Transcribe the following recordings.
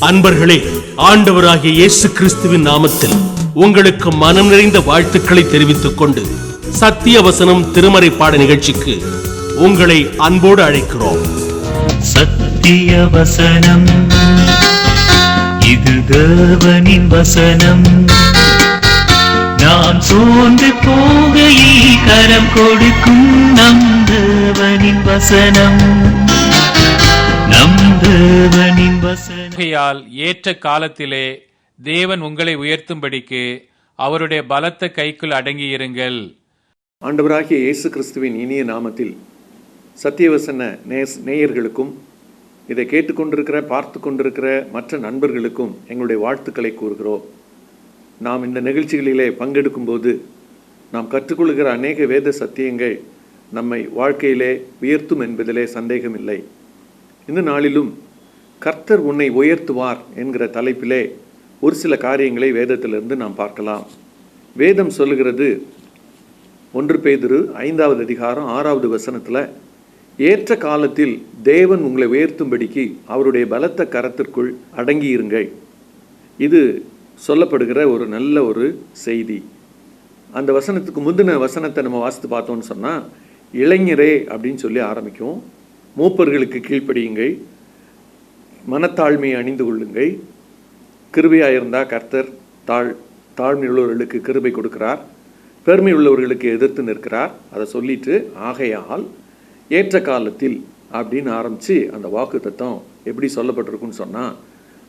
அன்பர்களே, ஆண்டவராகிய இயேசு கிறிஸ்துவின் நாமத்தில் உங்களுக்கு மனம் நிறைந்த வாழ்த்துக்களை தெரிவித்துக் கொண்டு சத்திய வசனம் திருமறை பாட நிகழ்ச்சிக்கு உங்களை அன்போடு அழைக்கிறோம். சத்திய வசனம், இது தேவனின் வசனம். நாம் சோர்ந்து போகையில் கரம் கொடுக்கும் நம் தேவனின் வசனம். ஏற்ற காலத்திலே தேவன் உங்களை உயர்த்தும்படிக்கு அவருடைய பலத்த கைக்குள் அடங்கியிருங்கள். ஆண்டவராகிய இயேசு கிறிஸ்துவின் இனிய நாமத்தில் சத்தியவசன நேயர்களுக்கும் இதை கேட்டுக்கொண்டிருக்கிற பார்த்து கொண்டிருக்கிற மற்ற நண்பர்களுக்கும் எங்களுடைய வாழ்த்துக்களை கூறுகிறோம். நாம் இந்த நிகழ்ச்சிகளிலே பங்கெடுக்கும் போது நாம் கற்றுக்கொள்கிற அநேக வேத சத்தியங்கள் நம்மை வாழ்க்கையிலே உயர்த்தும் என்பதிலே சந்தேகமில்லை. இந்த நாளிலும் கர்த்தர் உன்னை உயர்த்துவார் என்கிற தலைப்பிலே ஒரு சில காரியங்களை வேதத்திலிருந்து நாம் பார்க்கலாம். வேதம் சொல்லுகிறது, 1 பேதுரு 5வது அதிகாரம் 6வது வசனத்தில், ஏற்ற காலத்தில் தேவன் உங்களை உயர்த்தும்படிக்கு அவருடைய பலத்த கரத்திற்குள் அடங்கியிருங்கள். இது சொல்லப்படுகிற ஒரு நல்ல ஒரு செய்தி. அந்த வசனத்துக்கு முந்தின வசனத்தை நம்ம வாசித்து பார்த்தோம்னு சொன்னால், இளைஞரே அப்படின்னு சொல்லி ஆரம்பிக்கும். மூப்பர்களுக்கு கீழ்ப்படியுங்கள், மனத்தாழ்மையை அணிந்து கொள்ளுங்கள், கிருபையாக இருந்தால் கர்த்தர் தாழ்மை உள்ளவர்களுக்கு கிருபை கொடுக்கிறார், பெருமை உள்ளவர்களுக்கு எதிர்த்து நிற்கிறார். அதை சொல்லிட்டு, ஆகையால் ஏற்ற காலத்தில் அப்படின்னு ஆரம்பித்து அந்த வாக்கு தத்துவம் எப்படி சொல்லப்பட்டிருக்குன்னு சொன்னால்,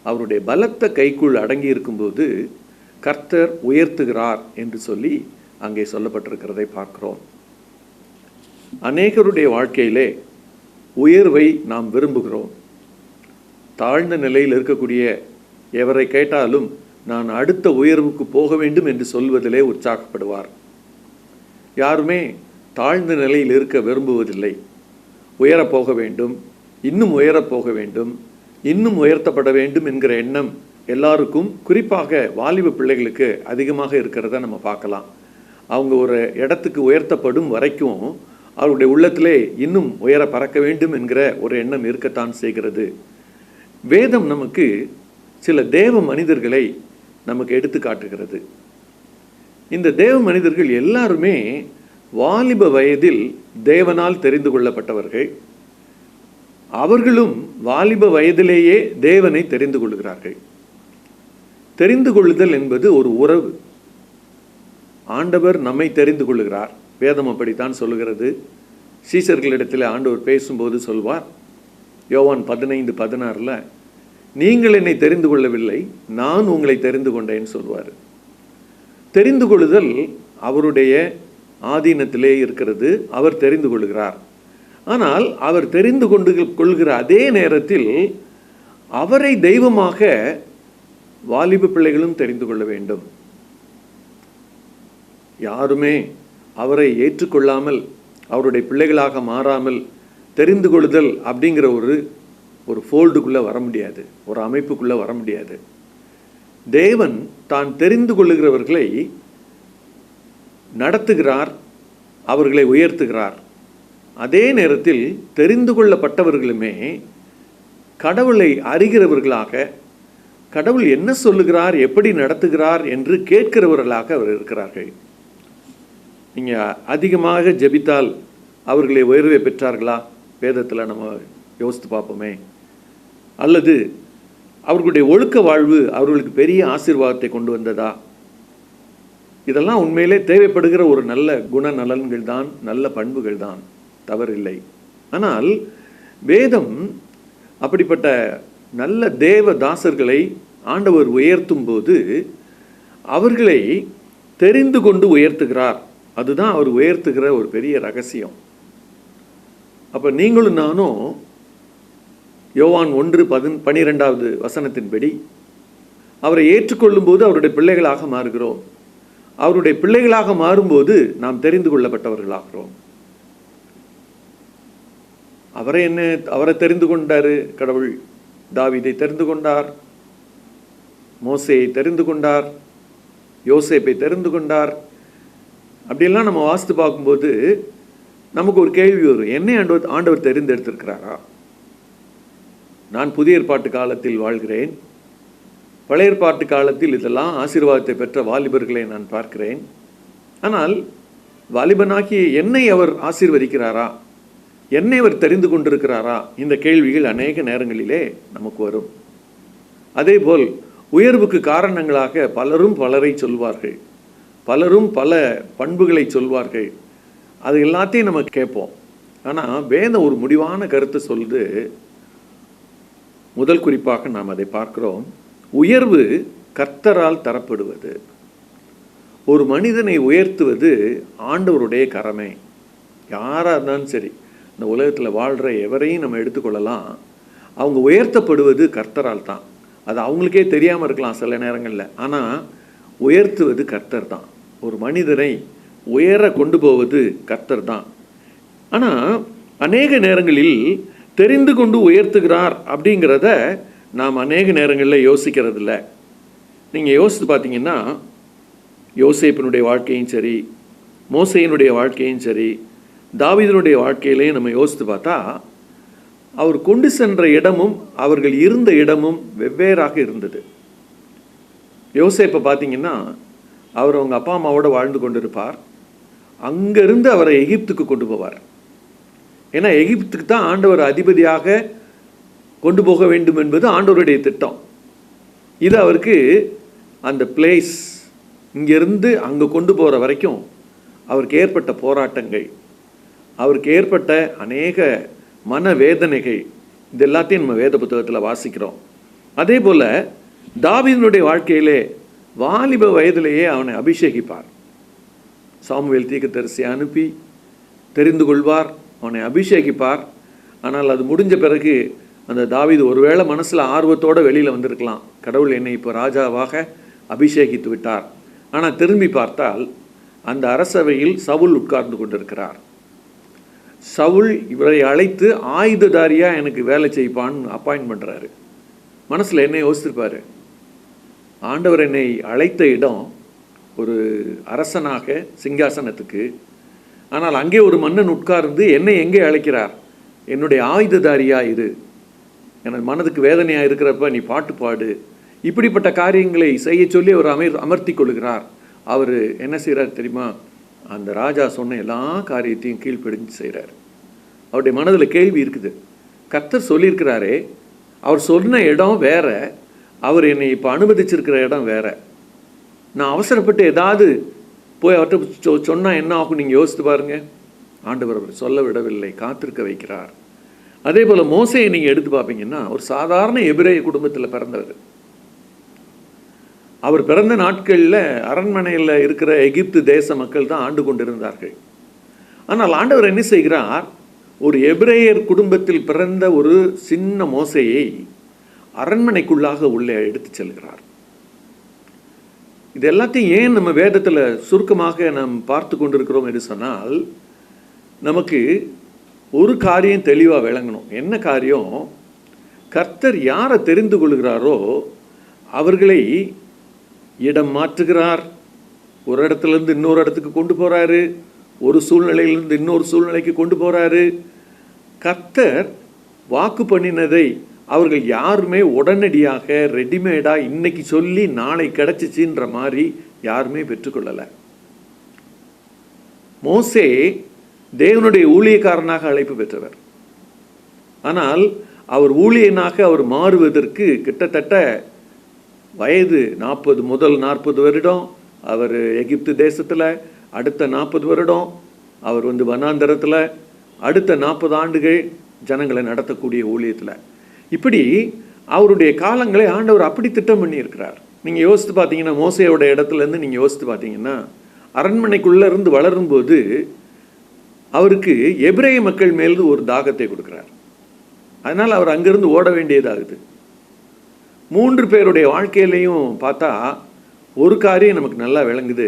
அவருடைய பலத்த கைக்குள் அடங்கி இருக்கும்போது கர்த்தர் உயர்த்துகிறார் என்று சொல்லி அங்கே சொல்லப்பட்டிருக்கிறதை பார்க்கிறோம். அநேகருடைய வாழ்க்கையிலே உயர்வை நாம் விரும்புகிறோம். தாழ்ந்த நிலையில் இருக்கக்கூடிய எவரை கேட்டாலும் நான் அடுத்த உயர்வுக்கு போக வேண்டும் என்று சொல்வதிலே உற்சாகப்படுவார். யாருமே தாழ்ந்த நிலையில் இருக்க விரும்புவதில்லை. உயரப்போக வேண்டும், இன்னும் உயரப்போக வேண்டும், இன்னும் உயர்த்தப்பட வேண்டும் என்கிற எண்ணம் எல்லாருக்கும், குறிப்பாக வாலிப பிள்ளைகளுக்கு அதிகமாக இருக்கிறத நம்ம பார்க்கலாம். அவங்க ஒரு இடத்துக்கு உயர்த்தப்படும் வரைக்கும் அவருடைய உள்ளத்திலே இன்னும் உயர பறக்க வேண்டும் என்கிற ஒரு எண்ணம் இருக்கத்தான் செய்கிறது. வேதம் நமக்கு சில தேவ மனிதர்களை நமக்கு எடுத்து காட்டுகிறது. இந்த தேவ மனிதர்கள் எல்லாருமே வாலிப வயதில் தேவனால் தெரிந்து கொள்ளப்பட்டவர்கள். அவர்களும் வாலிப வயதிலேயே தேவனை தெரிந்து கொள்கிறார்கள். தெரிந்து கொள்ளுதல் என்பது ஒரு உறவு. ஆண்டவர் நம்மை தெரிந்து கொள்கிறார். வேதம் அப்படித்தான் சொல்லுகிறது. சீசர்களிடத்தில் ஆண்டவர் பேசும்போது சொல்வார், யோவான் 15:16, நீங்கள் என்னை தெரிந்து கொள்ளவில்லை, நான் உங்களை தெரிந்து கொண்டேன்னு சொல்வார். தெரிந்து கொள்ளுதல் அவருடைய ஆதீனத்திலே இருக்கிறது. அவர் தெரிந்து கொள்கிறார். ஆனால் அவர் தெரிந்து கொள்கிற அதே நேரத்தில் அவரை தெய்வமாக வாலிப பிள்ளைகளும் தெரிந்து கொள்ள வேண்டும். யாருமே அவரை ஏற்றுக்கொள்ளாமல், அவருடைய பிள்ளைகளாக மாறாமல் தெரிந்து கொள்ளுதல் அப்படிங்கிற ஒரு ஃபோல்டுக்குள்ளே வர முடியாது, ஒரு அமைப்புக்குள்ளே வர முடியாது. தேவன் தான் தெரிந்து கொள்ளுகிறவர்களை நடத்துகிறார், அவர்களை உயர்த்துகிறார். அதே நேரத்தில் தெரிந்து கொள்ளப்பட்டவர்களுமே கடவுளை அறிகிறவர்களாக, கடவுள் என்ன சொல்லுகிறார், எப்படி நடத்துகிறார் என்று கேட்கிறவர்களாக அவர் இருக்கிறார்கள். நீங்கள் அதிகமாக ஜெபித்தால் அவர்களை உயர்வை பெற்றார்களா? வேதத்தில் நம்ம யோசித்து பார்ப்போமே. அல்லது அவர்களுடைய ஒழுக்க வாழ்வு அவர்களுக்கு பெரிய ஆசீர்வாதத்தை கொண்டு வந்ததா? இதெல்லாம் உண்மையிலே தேவைப்படுகிற ஒரு நல்ல குணநலன்கள் தான், நல்ல பண்புகள் தான், தவறில்லை. ஆனால் வேதம் அப்படிப்பட்ட நல்ல தேவ தாசர்களை ஆண்டவர் உயர்த்தும் போது அவர்களை தெரிந்து கொண்டு உயர்த்துகிறார். அதுதான் அவர் உயர்த்துகிற ஒரு பெரிய ரகசியம். அப்போ நீங்களும் நானும் யோவான் 1:12 வசனத்தின்படி அவரை ஏற்றுக்கொள்ளும் போது அவருடைய பிள்ளைகளாக மாறுகிறோம். அவருடைய பிள்ளைகளாக மாறும்போது நாம் தெரிந்து கொள்ளப்பட்டவர்களாகிறோம். அவரை தெரிந்து கொண்டாரு கடவுள். தாவீதை தெரிந்து கொண்டார், மோசேயை தெரிந்து கொண்டார், யோசேப்பை தெரிந்து கொண்டார். அப்படியெல்லாம் நம்ம வாசித்து பார்க்கும்போது நமக்கு ஒரு கேள்வி வரும், என்னை ஆண்டவர் தெரிந்தெடுத்திருக்கிறாரா? நான் புதிய ஏற்பாட்டு காலத்தில் வாழ்கிறேன். பழைய ஏற்பாட்டு காலத்தில் இதெல்லாம் ஆசீர்வாதத்தை பெற்ற வாலிபர்களை நான் பார்க்கிறேன். ஆனால் வாலிபனாகிய என்னை அவர் ஆசீர்வதிக்கிறாரா, என்னை அவர் தெரிந்து கொண்டிருக்கிறாரா, இந்த கேள்விகள் அநேக நேரங்களிலே நமக்கு வரும். அதேபோல் உயர்வுக்கு காரணங்களாக பலரும் பலரை சொல்வார்கள், பலரும் பல பண்புகளை சொல்வார்கள். அது எல்லாத்தையும் நம்ம கேட்போம். ஆனால் வேதம் ஒரு முடிவான கருத்தை சொல்லுது. முதல் குறிப்பாக நாம் அதை பார்க்கிறோம். உயர்வு கர்த்தரால் தரப்படுவது. ஒரு மனிதனை உயர்த்துவது ஆண்டவருடைய கடமை. யாராக இருந்தாலும் சரி, இந்த உலகத்தில் வாழ்கிற எவரையும் நம்ம எடுத்துக்கொள்ளலாம். அவங்க உயர்த்தப்படுவது கர்த்தரால் தான். அது அவங்களுக்கே தெரியாமல் இருக்கலாம் சில நேரங்களில். ஆனால் உயர்த்துவது கர்த்தர் தான். ஒரு மனிதனை உயர கொண்டு போவது கர்த்தர் தான். ஆனால் அநேக நேரங்களில் தெரிந்து கொண்டு உயர்த்துகிறார் அப்படிங்கிறத நாம் அநேக நேரங்களில் யோசிக்கிறதில்ல. நீங்கள் யோசித்து பார்த்தீங்கன்னா, யோசேப்பினுடைய வாழ்க்கையும் சரி, மோசேயினுடைய வாழ்க்கையும் சரி, தாவீதினுடைய வாழ்க்கையிலையும் நம்ம யோசித்து பார்த்தா, அவர் கொண்டு சென்ற இடமும் அவர்கள் இருந்த இடமும் வெவ்வேறாக இருந்தது. யோசேப்பை பார்த்தீங்கன்னா, அவர் அவங்க அப்பா அம்மாவோட வாழ்ந்து கொண்டிருப்பார். அங்கிருந்து அவரை எகிப்துக்கு கொண்டு போவார். ஏன்னா எகிப்துக்கு தான் ஆண்டவர் அதிபதியாக கொண்டு போக வேண்டும் என்பது ஆண்டவருடைய திட்டம். இது அவருக்கு அந்த பிளேஸ் இங்கிருந்து அங்கே கொண்டு போகிற வரைக்கும் அவருக்கு ஏற்பட்ட போராட்டங்கள், அவருக்கு ஏற்பட்ட அநேக மனவேதனைகள், இது எல்லாத்தையும் நம்ம வேத புத்தகத்தில் வாசிக்கிறோம். அதே போல் தாவீதினுடைய வாழ்க்கையிலே வாலிப வயதிலேயே அவனை அபிஷேகிப்பார். சாமுவேல் தீர்க்கதரிசியை அனுப்பி தெரிந்து கொள்வார், அவனை அபிஷேகிப்பார். ஆனால் அது முடிஞ்ச பிறகு அந்த தாவீது ஒருவேளை மனசில் ஆர்வத்தோடு வெளியில் வந்திருக்கலாம், கடவுள் என்னை இப்போ ராஜாவாக அபிஷேகித்து விட்டார். ஆனால் திரும்பி பார்த்தால் அந்த அரசவையில் சவுல் உட்கார்ந்து கொண்டிருக்கிறார். சவுல் இவரை அழைத்து ஆயுததாரியாக எனக்கு வேலை செய்ப்பான்னு அப்பாயின்ட் பண்ணுறாரு. மனசில் என்ன யோசிச்சிருப்பார்? ஆண்டவர் என்னை அழைத்த இடம் ஒரு அரசனாக சிங்காசனத்துக்கு. ஆனால் அங்கே ஒரு மன்னன் உட்கார்ந்து என்னை எங்கே அழைக்கிறார்? என்னுடைய ஆயுததாரியா இரு, எனக்கு மனதுக்கு வேதனையாக இருக்கிறப்ப நீ பாட்டு பாடு, இப்படிப்பட்ட காரியங்களை செய்ய சொல்லி அவர் அமர்த்தி கொள்கிறார். அவர் என்ன செய்கிறார் தெரியுமா? அந்த ராஜா சொன்ன எல்லா காரியத்தையும் கீழ்ப்படிஞ்சு செய்கிறார். அவருடைய மனதில் கேள்வி இருக்குது. கர்த்தர் சொல்லியிருக்கிறாரே, அவர் சொன்ன இடம் வேற, அவர் என்னை இப்போ அனுமதிச்சிருக்கிற இடம் வேற. நான் அவசரப்பட்டு ஏதாவது போய் அவர்கிட்ட சொன்னால் என்ன ஆகும்? நீங்கள் யோசித்து பாருங்க. ஆண்டவர் அவர் சொல்ல விடவில்லை, காத்திருக்க வைக்கிறார். அதே போல் மோசையை நீங்கள் எடுத்து பார்ப்பீங்கன்னா, ஒரு சாதாரண எபிரேய குடும்பத்தில் பிறந்தவர். அவர் பிறந்த நாட்களில் அரண்மனையில் இருக்கிற எகிப்து தேச மக்கள் தான் ஆண்டு கொண்டிருந்தார்கள். ஆனால் ஆண்டவர் என்ன செய்கிறார்? ஒரு எபிரேயர் குடும்பத்தில் பிறந்த ஒரு சின்ன மோசையை அரண்மனைக்குள்ளாக உள்ளே எடுத்து செல்கிறார். இது எல்லாத்தையும் ஏன் நம்ம வேதத்தில் சுருக்கமாக நாம் பார்த்து கொண்டிருக்கிறோம் என்று சொன்னால், நமக்கு ஒரு காரியம் தெளிவாக விளங்கணும். என்ன காரியம்? கர்த்தர் யாரை தெரிந்து கொள்கிறாரோ அவர்களை இடம் மாற்றுகிறார். ஒரு இடத்துலேருந்து இன்னொரு இடத்துக்கு கொண்டு போகிறாரு, ஒரு சூழ்நிலையிலிருந்து இன்னொரு சூழ்நிலைக்கு கொண்டு போகிறாரு. கர்த்தர் வாக்கு பண்ணினதை அவர்கள் யாருமே உடனடியாக ரெடிமேடாக இன்னைக்கு சொல்லி நாளை கிடச்சிச்சின்ற மாதிரி யாருமே பெற்றுக்கொள்ளலை. மோசே தேவனுடைய ஊழியக்காரனாக அழைப்பு பெற்றவர். ஆனால் அவர் ஊழியனாக அவர் மாறுவதற்கு கிட்டத்தட்ட வயது 40, முதல் 40 வருடம் அவர் எகிப்து தேசத்தில், அடுத்த 40 வருடம் அவர் வனாந்தரத்தில், அடுத்த 40 ஆண்டுகள் ஜனங்களை நடத்தக்கூடிய ஊழியத்தில். இப்படி அவருடைய காலங்களை ஆண்டவர் அப்படி திட்டம் பண்ணி இருக்கிறார். நீங்கள் யோசித்து பார்த்தீங்கன்னா, மோசையோட இடத்துலேருந்து நீங்கள் யோசித்து பார்த்தீங்கன்னா, அரண்மனைக்குள்ளே இருந்து வளரும்போது அவருக்கு எபிரேய மக்கள் மேல் ஒரு தாகத்தை கொடுக்குறார். அதனால் அவர் அங்கிருந்து ஓட வேண்டியதாகுது. 3 பேருடைய வாழ்க்கையிலையும் பார்த்தா ஒரு காரியம் நமக்கு நல்லா விளங்குது.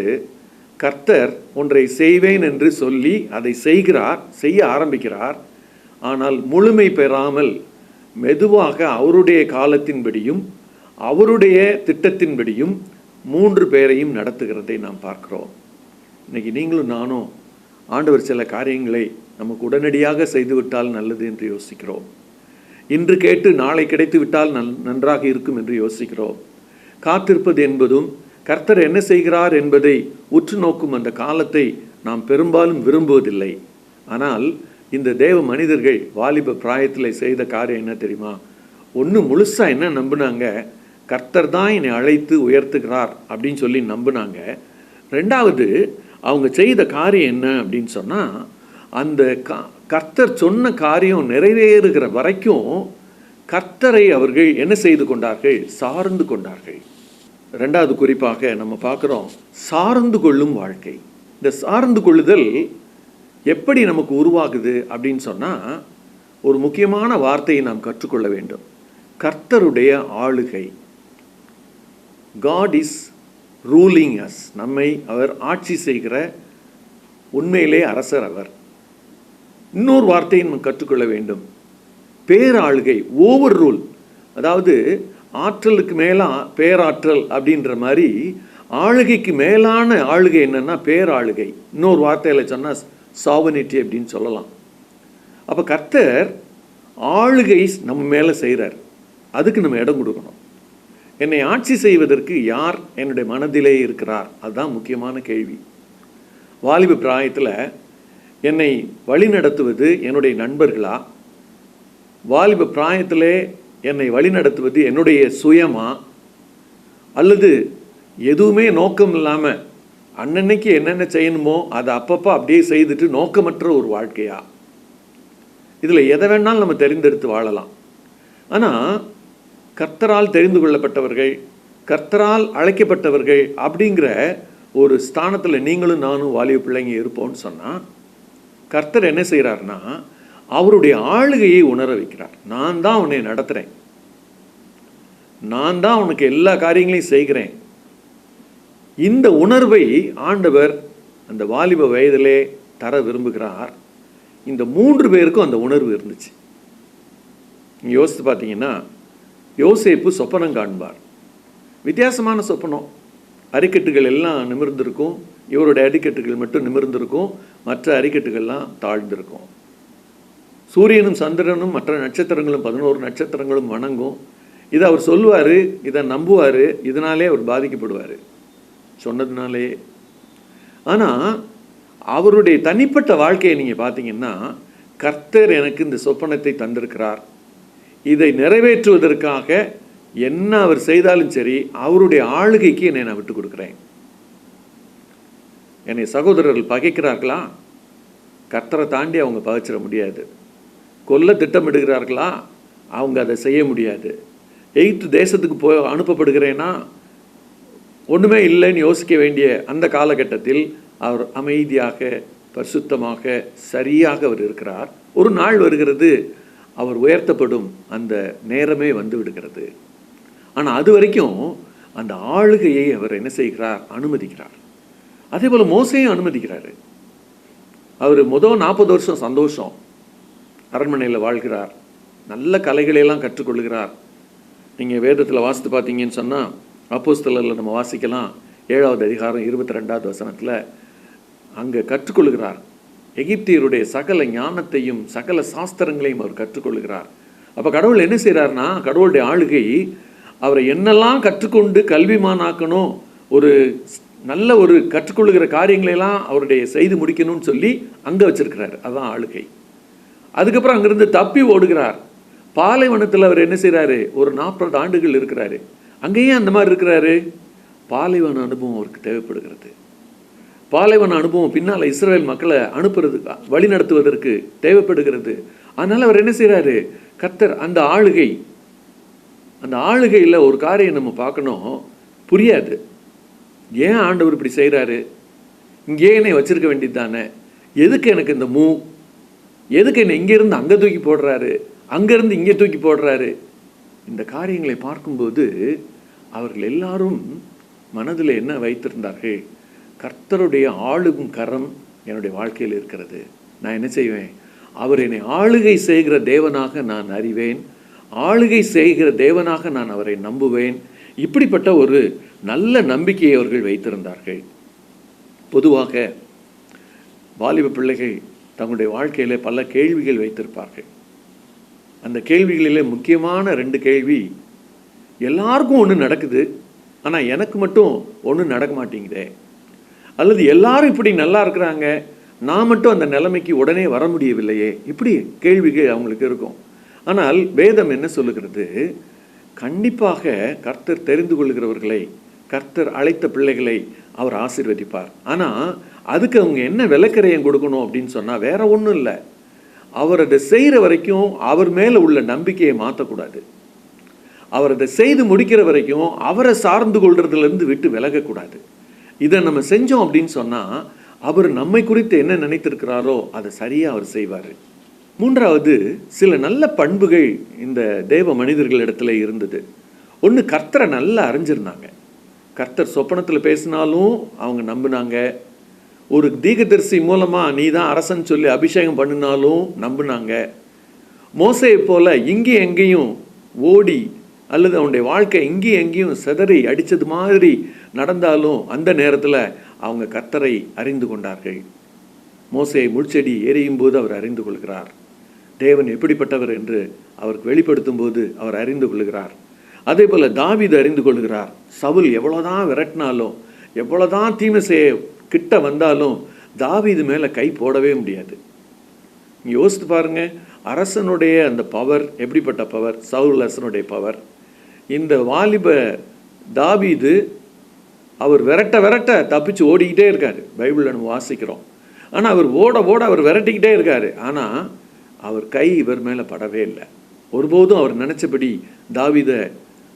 கர்த்தர் ஒன்றை செய்வேன் என்று சொல்லி அதை செய்ய ஆரம்பிக்கிறார். ஆனால் முழுமை பெறாமல் மெதுவாக அவருடைய காலத்தின்படியும் அவருடைய திட்டத்தின்படியும் 3 பேரையும் நடத்துகிறதை நாம் பார்க்கிறோம். இன்னைக்கு நீங்களும் நானும் ஆண்டவர் சில காரியங்களை நமக்கு உடனடியாக செய்துவிட்டால் நல்லது என்று யோசிக்கிறோம். இன்று கேட்டு நாளை கிடைத்து விட்டால் நன்றாக இருக்கும் என்று யோசிக்கிறோம். காத்திருப்பது என்பதும் கர்த்தர் என்ன செய்கிறார் என்பதை உற்று நோக்கும் அந்த காலத்தை நாம் பெரும்பாலும் விரும்புவதில்லை. ஆனால் இந்த தேவ மனிதர்கள் வாலிப பிராயத்தில் செய்த காரியம் என்ன தெரியுமா? ஒன்று முழுசாக என்ன நம்பினாங்க? கர்த்தர் தான் என்னை அழைத்து உயர்த்துகிறார் அப்படின்னு சொல்லி நம்பினாங்க. ரெண்டாவது, அவங்க செய்த காரியம் என்ன அப்படின்னு சொன்னால், அந்த கர்த்தர் சொன்ன காரியம் நிறைவேறுகிற வரைக்கும் கர்த்தரை அவர்கள் என்ன செய்து கொண்டார்கள்? சார்ந்து கொண்டார்கள். ரெண்டாவது குறிப்பாக நம்ம பார்க்குறோம், சார்ந்து கொள்ளும் வாழ்க்கை. இந்த சார்ந்து கொள்ளுதல் எப்படி நமக்கு உருவாகுது அப்படின்னு சொன்னால், ஒரு முக்கியமான வார்த்தையை நாம் கற்றுக்கொள்ள வேண்டும். கர்த்தருடைய ஆளுகை. God is ruling us. நம்மை அவர் ஆட்சி செய்கிற உண்மையிலே அரசர் அவர். இன்னொரு வார்த்தையை நம்ம கற்றுக்கொள்ள வேண்டும், பேராளுகை, ஓவர் ரூல். அதாவது ஆற்றலுக்கு மேலே பேராற்றல் அப்படின்ற மாதிரி ஆளுகைக்கு மேலான ஆளுகை என்னன்னா பேராளுகை. இன்னொரு வார்த்தையில் சொன்னால் சாவனிட்டி அப்படின்னு சொல்லலாம். அப்போ கர்த்தர் ஆளுகை நம்ம மேலே செய்கிறார், அதுக்கு நம்ம இடம் கொடுக்கணும். என்னை ஆட்சி செய்வதற்கு யார் என்னுடைய மனதிலே இருக்கிறார்? அதுதான் முக்கியமான கேள்வி. வாலிப பிராயத்தில் என்னை வழி நடத்துவது என்னுடைய நண்பர்களா? வாலிப பிராயத்திலே என்னை வழி நடத்துவது என்னுடைய சுயமா? அல்லது எதுவுமே நோக்கம் இல்லாமல் அன்னன்னைக்கு என்னென்ன செய்யணுமோ அதை அப்பப்போ அப்படியே செய்துட்டு நோக்கமற்ற ஒரு வாழ்க்கையா? இதில் எதை வேணாலும் நம்ம தெரிந்தெடுத்து வாழலாம். ஆனால் கர்த்தரால் தெரிந்து கொள்ளப்பட்டவர்கள், கர்த்தரால் அழைக்கப்பட்டவர்கள் அப்படிங்கிற ஒரு ஸ்தானத்தில் நீங்களும் நானும் வாலிப பிள்ளைங்க இருப்போம்னு சொன்னால், கர்த்தர் என்ன செய்கிறார்னா அவருடைய ஆளுகையை உணர வைக்கிறார். நான் தான் உன்னை நடத்துகிறேன், நான் தான் உனக்கு எல்லா காரியங்களையும் செய்கிறேன். இந்த உணர்வை ஆண்டவர் அந்த வாலிப வயதிலே தர விரும்புகிறார். இந்த 3 பேருக்கும் அந்த உணர்வு இருந்துச்சு. நீங்கள் யோசித்து பார்த்தீங்கன்னா, யோசேப்பு சொப்பனம் காண்பார். வித்தியாசமான சொப்பனம். அரிக்கட்டுகள் எல்லாம் நிமிர்ந்திருக்கும், இவருடைய அரிக்கட்டுகள் மட்டும் நிமிர்ந்திருக்கும், மற்ற அரிக்கட்டுகள்லாம் தாழ்ந்திருக்கும். சூரியனும் சந்திரனும் மற்ற நட்சத்திரங்களும் 11 நட்சத்திரங்களும் வணங்கும். இதை அவர் சொல்லுவார், இதை நம்புவார், இதனாலே அவர் பாதிக்கப்படுவார் சொன்னதுனாலே. ஆனால் அவருடைய தனிப்பட்ட வாழ்க்கையை நீங்கள் பார்த்தீங்கன்னா, கர்த்தர் எனக்கு இந்த சொப்பனத்தை தந்திருக்கிறார், இதை நிறைவேற்றுவதற்காக என்ன அவர் செய்தாலும் சரி அவருடைய ஆளுகைக்கு என்னை நான் விட்டு கொடுக்குறேன். என்னை சகோதரர்கள் பகைக்கிறார்களா? கர்த்தரை தாண்டி அவங்க பகைச்சிட முடியாது. கொல்ல திட்டமிடுகிறார்களா? அவங்க அதை செய்ய முடியாது. எகிப்து தேசத்துக்கு அனுப்பப்படுகிறேன்னா ஒன்றுமே இல்லைன்னு யோசிக்க வேண்டிய அந்த காலகட்டத்தில் அவர் அமைதியாக, பரிசுத்தமாக, சரியாக அவர் இருக்கிறார். ஒரு நாள் வருகிறது, அவர் உயர்த்தப்படும் அந்த நேரமே வந்து விடுகிறது. ஆனால் அது வரைக்கும் அந்த ஆளுகையை அவர் என்ன செய்கிறார்? அனுமதிக்கிறார். அதே போல் மோசையும் அனுமதிக்கிறார். அவர் 40 வருஷம் சந்தோஷம் அரண்மனையில் வாழ்கிறார், நல்ல கலைகளையெல்லாம் கற்றுக்கொள்கிறார். நீங்கள் வேதத்தில் வாசித்து பார்த்தீங்கன்னு சொன்னால், அப்போஸ்தலரில் நம்ம வாசிக்கலாம், 7வது அதிகாரம் 22வது வசனத்தில் அங்கே கற்றுக்கொள்கிறார். எகிப்தியருடைய சகல ஞானத்தையும் சகல சாஸ்திரங்களையும் அவர் கற்றுக்கொள்கிறார். அப்போ கடவுள் என்ன செய்கிறார்னா, கடவுளுடைய ஆளுகை அவரை என்னெல்லாம் கற்றுக்கொண்டு கல்விமானாக்கணும், ஒரு நல்ல ஒரு கற்றுக்கொள்ளுகிற காரியங்களெல்லாம் அவருடைய செய்து முடிக்கணும்னு சொல்லி அங்கே வச்சிருக்கிறார். அதுதான் ஆளுகை. அதுக்கப்புறம் அங்கிருந்து தப்பி ஓடுகிறார். பாலைவனத்தில் அவர் என்ன செய்கிறாரு? ஒரு 40 ஆண்டுகள் இருக்கிறாரு. அங்கேயும் அந்த மாதிரி இருக்கிறாரு. பாலைவன அனுபவம் அவருக்கு தேவைப்படுகிறது. பாலைவன அனுபவம் பின்னால் இஸ்ரவேல் மக்களை அனுப்புறதுக்கு, வழி நடத்துவதற்கு தேவைப்படுகிறது. அதனால் அவர் என்ன செய்கிறாரு? கர்த்தர் அந்த ஆளுகையில் ஒரு காரியம் நம்ம பார்க்கணும், புரியாது. ஏன் ஆண்டவர் இப்படி செய்கிறாரு? இங்கே என்னை வச்சிருக்க வேண்டியது தானே, எதுக்கு எனக்கு இந்த எதுக்கு என்னை இங்கேருந்து அங்கே தூக்கி போடுறாரு, அங்கேருந்து இங்கே தூக்கி போடுறாரு? இந்த காரியங்களை பார்க்கும்போது அவர்கள் எல்லாரும் மனதில் என்ன வைத்திருந்தார்கள்? கர்த்தருடைய ஆளுகும் கரம் என்னுடைய வாழ்க்கையில் இருக்கிறது. நான் என்ன செய்வேன்? அவர் என்னை ஆளுகை செய்கிற தேவனாக நான் அறிவேன், ஆளுகை செய்கிற தேவனாக நான் அவரை நம்புவேன். இப்படிப்பட்ட ஒரு நல்ல நம்பிக்கையை அவர்கள் வைத்திருந்தார்கள். பொதுவாக வாலிப பிள்ளைகள் தங்களுடைய வாழ்க்கையில் பல கேள்விகள் வைத்திருப்பார்கள். அந்த கேள்விகளிலே முக்கியமான 2 கேள்வி, எல்லாருக்கும் ஒன்று நடக்குது, ஆனால் எனக்கு மட்டும் ஒன்றும் நடக்க மாட்டேங்குதே, அல்லது எல்லாரும் இப்படி நல்லா இருக்கிறாங்க, நான் மட்டும் அந்த நிலைமைக்கு உடனே வர முடியவில்லையே, இப்படி கேள்விகள் அவங்களுக்கு இருக்கும். ஆனால் வேதம் என்ன சொல்லுகிறது? கண்டிப்பாக கர்த்தர் தெரிந்து கொள்கிறவர்களை, கர்த்தர் அழைத்த பிள்ளைகளை அவர் ஆசீர்வதிப்பார். ஆனால் அதுக்கு அவங்க என்ன விலக்கரையும் கொடுக்கணும் அப்படின்னு சொன்னால் வேற ஒன்றும் இல்லை. அவர் அதை செய்கிற வரைக்கும் அவர் மேலே உள்ள நம்பிக்கையை மாற்றக்கூடாது. அவர் அதை செய்து முடிக்கிற வரைக்கும் அவரை சார்ந்து கொள்றதுலேருந்து விட்டு விலகக்கூடாது. இதை நம்ம செஞ்சோம் அப்படின்னு சொன்னால் அவர் நம்மை குறித்து என்ன நினைத்திருக்கிறாரோ அதை சரியாக அவர் செய்வார். 3வது, சில நல்ல பண்புகள் இந்த தேவ மனிதர்களிடத்துல இருந்தது. ஒன்று, கர்த்தரை நல்லா அறிஞ்சிருந்தாங்க. கர்த்தர் சொப்பனத்தில் பேசினாலும் அவங்க நம்பினாங்க. ஒரு தீர்க்கதரிசி மூலமாக நீ தான் அரசன் சொல்லி அபிஷேகம் பண்ணினாலும் நம்பினாங்க. மோசேயை போல இங்கேயும் எங்கேயும் ஓடி அல்லது அவனுடைய வாழ்க்கை இங்கேயும் எங்கேயும் சிதறி அடித்தது மாதிரி நடந்தாலும் அந்த நேரத்தில் அவங்க கர்த்தரை அறிந்து கொண்டார்கள். மோசே முள்செடி எரியும் போது அவர் அறிந்து கொள்கிறார். தேவன் எப்படிப்பட்டவர் என்று அவருக்கு வெளிப்படுத்தும் போது அவர் அறிந்து கொள்கிறார். அதே போல் தாவீது அறிந்து கொள்கிறார். சவுல் எவ்வளோதான் விரட்டினாலும், எவ்வளோதான் தீமை செய்ய கிட்ட வந்தாலும் தாவீது மேலே கை போடவே முடியாது. நீங்கள் யோசித்து பாருங்க, அரசனுடைய அந்த பவர் எப்படிப்பட்ட பவர், சவுல் அரசனுடைய பவர். இந்த வாலிப தாவீது அவர் விரட்ட விரட்ட தப்பிச்சு ஓடிக்கிட்டே இருக்காரு, பைபிளில் நம்ம வாசிக்கிறோம். ஆனால் அவர் ஓட ஓட அவர் விரட்டிக்கிட்டே இருக்காரு. ஆனால் அவர் கை இவர் மேலே படவே இல்லை. ஒருபோதும் அவர் நினச்சபடி தாவீதை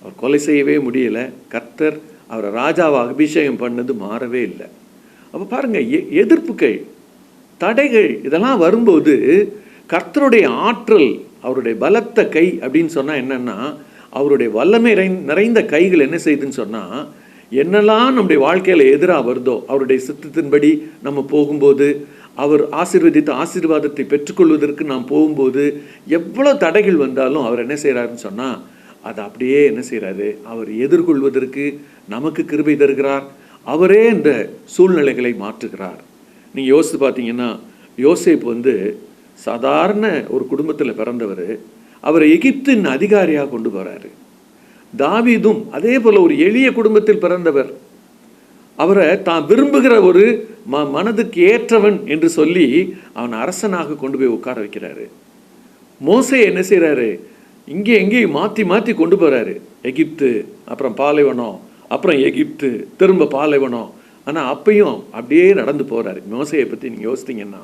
அவர் கொலை செய்யவே முடியலை. கர்த்தர் அவரை ராஜாவாக அபிஷேகம் பண்ணது மாறவே இல்லை. அப்போ பாருங்கள், எதிர்ப்புகள், தடைகள் இதெல்லாம் வரும்போது கர்த்தருடைய ஆற்றல், அவருடைய பலத்த கை அப்படின்னு சொன்னால் என்னென்னா, அவருடைய வல்லமை நிறைந்த கைகள் என்ன செய்யுதுன்னு சொன்னால், என்னெல்லாம் நம்முடைய வாழ்க்கையில் எதிராக வருதோ அவருடைய சித்தத்தின்படி நம்ம போகும்போது, அவர் ஆசீர்வதித்த ஆசீர்வாதத்தை பெற்றுக்கொள்வதற்கு நாம் போகும்போது எவ்வளோ தடைகள் வந்தாலும் அவர் என்ன செய்கிறாருன்னு சொன்னால் அதை அப்படியே என்ன செய்கிறாரு, அவர் எதிர்கொள்வதற்கு நமக்கு கிருபை தருகிறார். அவரே இந்த சூழ்நிலைகளை மாற்றுகிறார். நீங்கள் யோசித்து பார்த்தீங்கன்னா, யோசேப்பு சாதாரண ஒரு குடும்பத்தில் பிறந்தவர், அவரை எகிப்தின் அதிகாரியாக கொண்டு போகிறாரு. தாவீதும் அதே போல் ஒரு எளிய குடும்பத்தில் பிறந்தவர். அவரை தான் விரும்புகிற ஒரு மனதுக்கு ஏற்றவன் என்று சொல்லி அவன் அரசனாக கொண்டு போய் உட்கார வைக்கிறாரு. மோசே என்ன செய்கிறாரு, இங்கே எங்கேயும் மாற்றி மாற்றி கொண்டு போகிறாரு. எகிப்து, அப்புறம் பாலைவனம், அப்புறம் எகிப்து, திரும்ப பாலைவனம். ஆனால் அப்பையும் அப்படியே நடந்து போகிறாரு. மோசையை பற்றி நீங்கள் யோசித்தீங்கன்னா,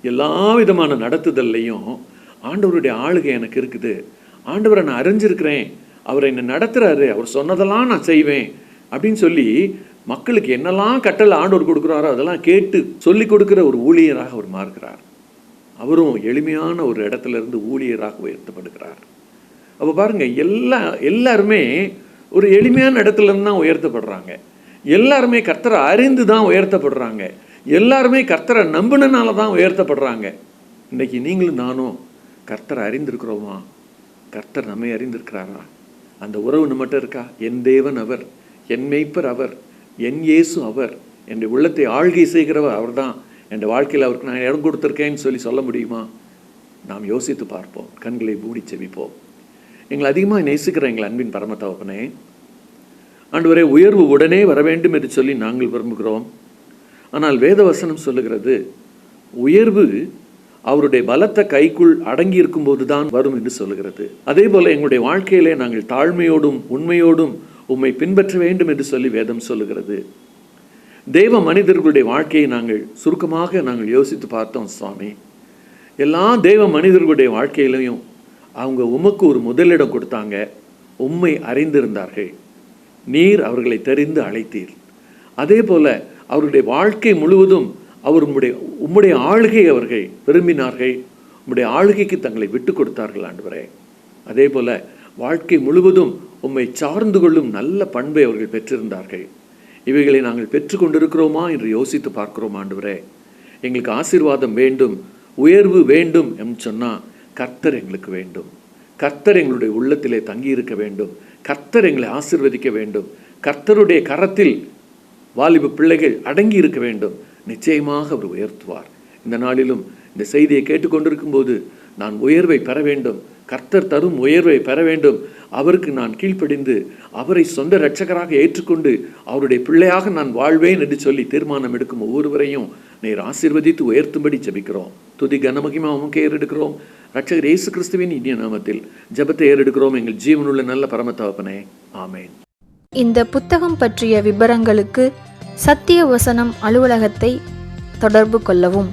எல்லா விதமான நடத்துதல்லையும் ஆண்டவருடைய ஆளுகை எனக்கு இருக்குது, ஆண்டவரை நான் அறிஞ்சிருக்கிறேன், அவர் என்னை நடத்துகிறாரு, அவர் சொன்னதெல்லாம் நான் செய்வேன் அப்படின்னு சொல்லி மக்களுக்கு என்னெல்லாம் கட்டளை ஆண்டவர் கொடுக்குறாரோ அதெல்லாம் கேட்டு சொல்லி கொடுக்குற ஒரு ஊழியராக அவர் மாறுகிறார். அவரும் எளிமையான ஒரு இடத்துலேருந்து ஊழியராக உயர்த்தப்படுகிறார். அப்போ பாருங்கள், எல்லாருமே ஒரு எளிமையான இடத்துலேருந்து தான் உயர்த்தப்படுறாங்க. எல்லாருமே கர்த்தரை அறிந்து தான் உயர்த்தப்படுறாங்க. எல்லாருமே கர்த்தரை நம்பினால தான் உயர்த்தப்படுறாங்க. இன்றைக்கி நீங்களும் நானும் கர்த்தரை அறிந்திருக்கிறோமா? கர்த்தர் நம்மை அறிந்திருக்கிறாரா? அந்த உறவு நம்மகிட்ட இருக்கா? என் தேவன் அவர், என் மேய்ப்பர் அவர், என் இயேசு அவர், என் உள்ளத்தை ஆள்கை செய்கிறவர் அவர் தான், என் வாழ்க்கையில் அவருக்கு நான் இடம் கொடுத்துருக்கேன்னு சொல்ல முடியுமா? நாம் யோசித்து பார்ப்போம், கண்களை மூடி செவிப்போம். எங்களை அதிகமாக நேசிக்கிற எங்கள் அன்பின் பரமதகப்பனே, ஆண்டவரே, உயர்வு உடனே வர வேண்டும் என்று சொல்லி நாங்கள் விரும்புகிறோம். ஆனால் வேதவசனம் சொல்லுகிறது, உயர்வு அவருடைய பலத்த கைக்குள் அடங்கி இருக்கும்போது தான் வரும் என்று சொல்லுகிறது. அதே போல எங்களுடைய வாழ்க்கையிலே நாங்கள் தாழ்மையோடும் உண்மையோடும் உம்மை பின்பற்ற வேண்டும் என்று சொல்லி வேதம் சொல்லுகிறது. தெய்வ மனிதர்களுடைய வாழ்க்கையை சுருக்கமாக நாங்கள் யோசித்து பார்த்தோம் சுவாமி. எல்லா தெய்வ மனிதர்களுடைய வாழ்க்கையிலையும் அவங்க உமக்கு ஒரு முதலிடம் கொடுத்தாங்க, உம்மை அறிந்திருந்தார்கள், நீர் அவர்களை தெரிந்து அழைத்தீர். அதே போல அவருடைய வாழ்க்கை முழுவதும் உம்முடைய ஆளுகை அவர்கள் விரும்பினார்கள், உம்முடைய ஆளுகைக்கு தங்களை விட்டு கொடுத்தார்கள் ஆண்டவரே. அதே போல வாழ்க்கை முழுவதும் உம்மை சார்ந்து கொள்ளும் நல்ல பண்பை அவர்கள் பெற்றிருந்தார்கள். இவைகளை நாங்கள் பெற்றுக்கொண்டிருக்கிறோமா என்று யோசித்து பார்க்கிறோம் ஆண்டவரே. எங்களுக்கு ஆசீர்வாதம் வேண்டும், உயர்வு வேண்டும் என்று சொன்னால் கர்த்தர் எங்களுக்கு வேண்டும். கர்த்தர் எங்களுடைய உள்ளத்திலே தங்கி இருக்க வேண்டும். கர்த்தர் எங்களை ஆசீர்வதிக்க வேண்டும். கர்த்தருடைய கரத்தில் வாலிப பிள்ளைகள் அடங்கி இருக்க வேண்டும். நிச்சயமாக அவர் உயர்த்துவார். இந்த நாளிலும் இந்த செய்தியை கேட்டுக்கொண்டிருக்கும் போது நான் உயர்வை பெற வேண்டும், கர்த்தர் தரும் உயர்வை பெற வேண்டும், அவருக்கு நான் கீழ்ப்படிந்து அவரை சொந்த இரட்சகராக ஏற்றுக்கொண்டு அவருடைய பிள்ளையாக நான் வாழ்வேன் என்று சொல்லி தீர்மானம் எடுக்கும் ஒவ்வொருவரையும் நீர் ஆசீர்வதித்து உயர்த்தும்படி ஜெபிக்கிறோம். துதி கனமகிமா உமக்கு ஏறெடுக்கிறோம். இரட்சகர் இயேசு கிறிஸ்துவின் இனிய நாமத்தில் ஜெபத்தை ஏறெடுக்கிறோம் எங்கள் ஜீவனுள்ள நல்ல பரம தகப்பனே, ஆமேன். இந்த புத்தகம் பற்றிய விபரங்களுக்கு சத்திய வசனம் அலுவலகத்தை தொடர்பு கொள்ளவும்.